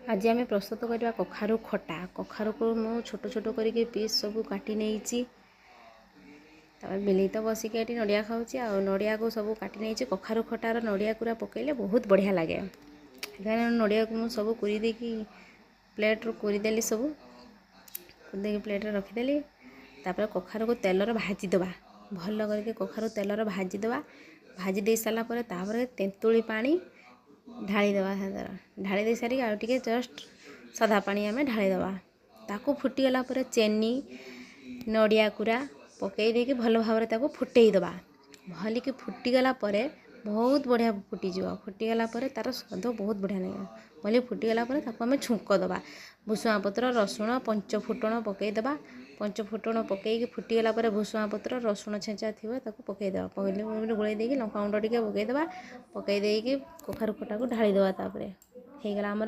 आज आम प्रस्तुत करवा कखारु खटा। कखारु को मु छोट छोट करके पीस सब काटी नहीं बेली तो बसिक ये नड़िया खाऊँ आ नड़िया को सब काटी नहीं कखारु खटार नड़िया पूरा पकईले बहुत बढ़िया लगे। नड़िया को मुझे सब कुरी प्लेट रू कुरीदेली सब कुरी प्लेट रखिदेली। तापर कखारु को तेलर भाजीदबा भल करके कखारु तेलर भाजीदबा भाजी दे सारापर तापर तेंतुली पानी ढालीदबा ढाली दे सारी आउ टे जस्ट सादा पानी आम ढालीदबा ताकू फुटीगला चेनी नड़िया कूरा पकई देके भल भाव में फुटेदबा भल कि फुटीगला बहुत बढ़िया फुटीज फुटीगला तार स्वाद बहुत बढ़िया लगे भले फुटीगला आम छुंक दबा भुसुआ पत्र रसुण पंचफुटण पकईदबा पंचफुटण पकईकि फुटीगला भुसुआ पत्र रसुण छेचा थी पकईदबा पकईले गोल देकी लंका गुंड टे पकईदबा पकई देकी कखारु खटा को ढालीदबा।